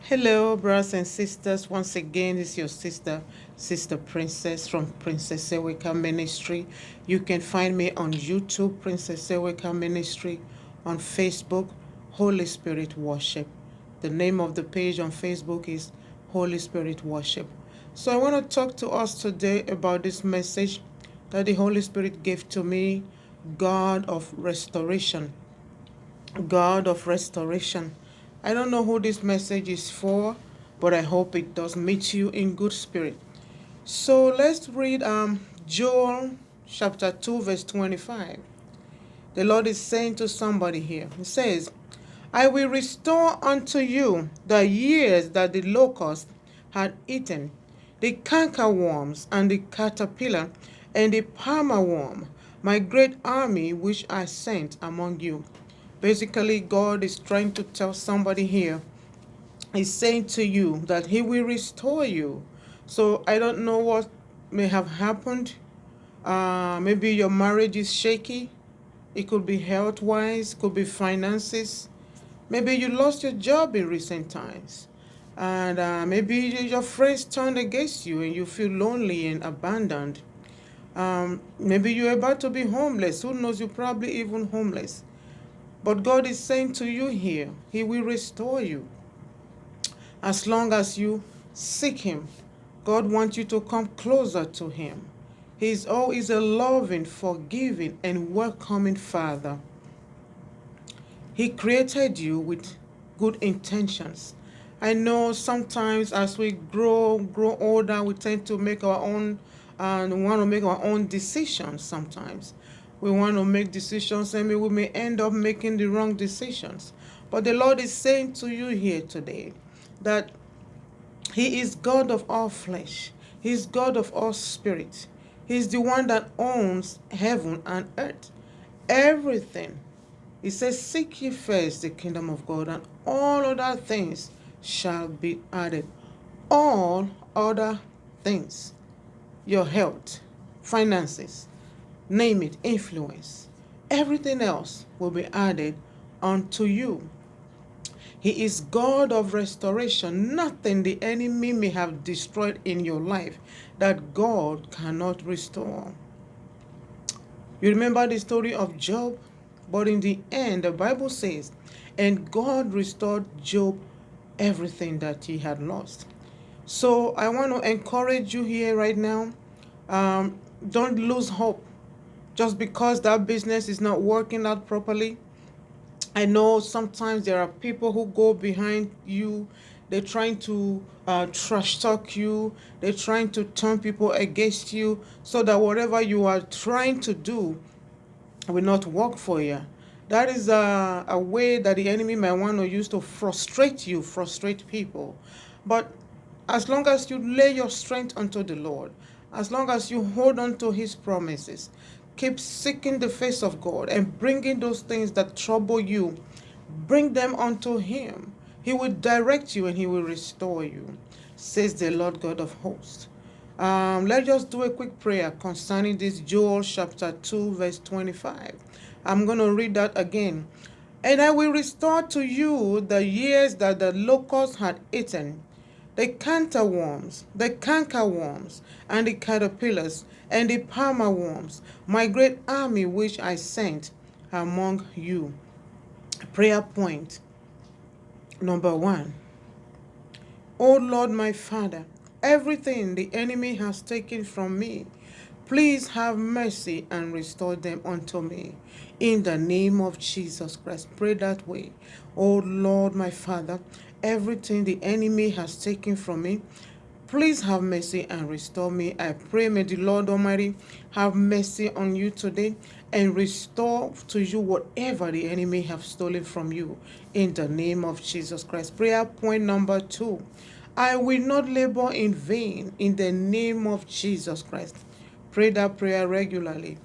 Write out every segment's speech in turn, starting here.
Hello, brothers and sisters. Once again, this is your Sister Princess from Princess Eweka Ministry. You can find me on YouTube, Princess Eweka Ministry, on Facebook, Holy Spirit Worship. The name of the page on Facebook is Holy Spirit Worship. So I want to talk to us today about this message that the Holy Spirit gave to me, God of Restoration. God of restoration. I don't know who this message is for, but I hope it does meet you in good spirit. So let's read Joel chapter 2, verse 25. The Lord is saying to somebody here, He says, I will restore unto you the years that the locust had eaten, the cankerworms and the caterpillar and the palmer worm, my great army which I sent among you. Basically, God is trying to tell somebody here, He's saying to you that He will restore you. So I don't know what may have happened. Maybe your marriage is shaky. It could be health wise, could be finances. Maybe you lost your job in recent times. And maybe your friends turned against you and you feel lonely and abandoned. Maybe you're about to be homeless. Who knows? You're probably even homeless. But God is saying to you here, He will restore you as long as you seek Him. God wants you to come closer to Him. He's always a loving, forgiving, and welcoming Father. He created you with good intentions. I know sometimes as we grow older, we tend to make our own and want to make our own decisions sometimes. We want to make decisions and we may end up making the wrong decisions. But the Lord is saying to you here today that He is God of all flesh. He is God of all spirit. He is the one that owns heaven and earth. Everything. He says, seek ye first the kingdom of God, and all other things shall be added. All other things. Your health, finances, name it, influence. Everything else will be added unto you. He is God of restoration. Nothing the enemy may have destroyed in your life that God cannot restore. You remember the story of Job? But in the end, the Bible says, and God restored Job everything that he had lost. So I want to encourage you here right now. Don't lose hope just because that business is not working out properly. I know sometimes there are people who go behind you. They're trying to trash talk you. They're trying to turn people against you so that whatever you are trying to do will not work for you. That is a way that the enemy might want to use to frustrate you, frustrate people. But as long as you lay your strength unto the Lord, as long as you hold on to His promises, keep seeking the face of God and bringing those things that trouble you, bring them unto Him. He will direct you and He will restore you, says the Lord God of hosts. Let's just do a quick prayer concerning this Joel chapter 2, verse 25. I'm going to read that again. And I will restore to you the years that the locust had eaten, the cankerworms, and the caterpillars, and the palmer worms, my great army which I sent among you. Prayer point number 1. O Lord my Father, everything the enemy has taken from me, please have mercy and restore them unto me. In the name of Jesus Christ, pray that way. O Lord my Father, everything the enemy has taken from me, please have mercy and restore me. I pray, may the Lord Almighty have mercy on you today and restore to you whatever the enemy have stolen from you in the name of Jesus Christ. Prayer point number 2. I will not labor in vain in the name of Jesus Christ. Pray that prayer regularly.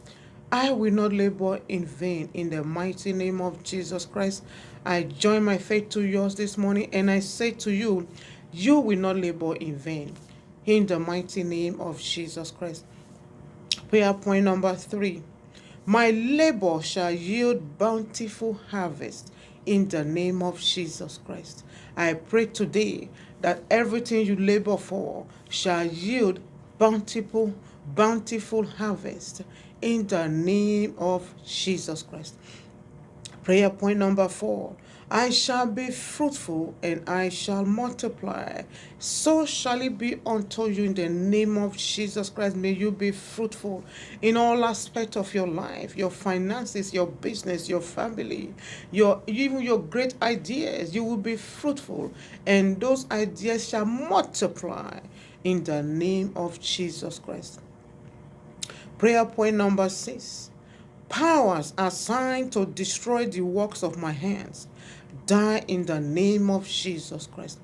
I will not labor in vain in the mighty name of Jesus Christ. I join my faith to yours this morning and I say to you, you will not labor in vain in the mighty name of Jesus Christ. Prayer point number 3. My labor shall yield bountiful harvest in the name of Jesus Christ. I pray today that everything you labor for shall yield bountiful, bountiful harvest in the name of Jesus Christ. Prayer point number 4. I shall be fruitful and I shall multiply. So shall it be unto you in the name of Jesus Christ. May you be fruitful in all aspects of your life, your finances, your business, your family, even your great ideas. You will be fruitful and those ideas shall multiply in the name of Jesus Christ. Prayer point number 6. Powers assigned to destroy the works of my hands, die in the name of Jesus Christ.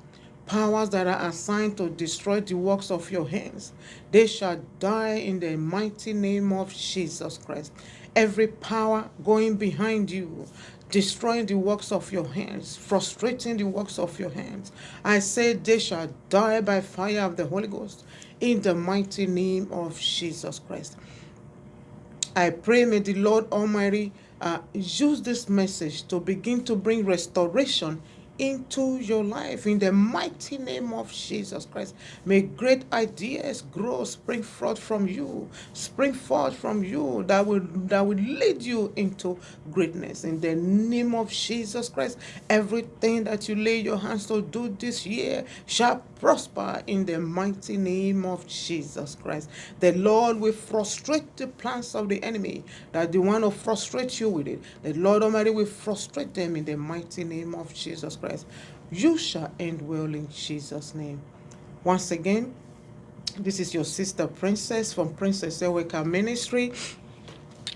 Powers that are assigned to destroy the works of your hands, they shall die in the mighty name of Jesus Christ. Every power going behind you, destroying the works of your hands, frustrating the works of your hands, I say they shall die by fire of the Holy Ghost in the mighty name of Jesus Christ. I pray may the Lord Almighty use this message to begin to bring restoration into your life in the mighty name of Jesus Christ. May great ideas grow, spring forth from you that will lead you into greatness in the name of Jesus Christ. Everything that you lay your hands to do this year shall prosper in the mighty name of Jesus Christ. The Lord will frustrate the plans of the enemy that they want to frustrate you with it. The Lord Almighty will frustrate them in the mighty name of Jesus Christ. You shall end well in Jesus' name. Once again, this is your sister Princess from Princess Eweka Ministry.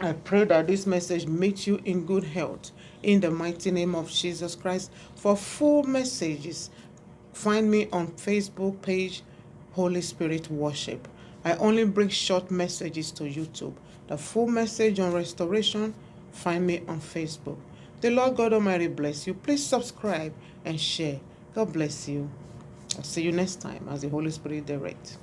I pray that this message meets you in good health in the mighty name of Jesus Christ. For full messages, find me on Facebook page Holy Spirit Worship. I only bring short messages to YouTube. The full message on restoration, find me on Facebook. The Lord God Almighty bless you. Please subscribe and share. God bless you. I'll see you next time as the Holy Spirit directs.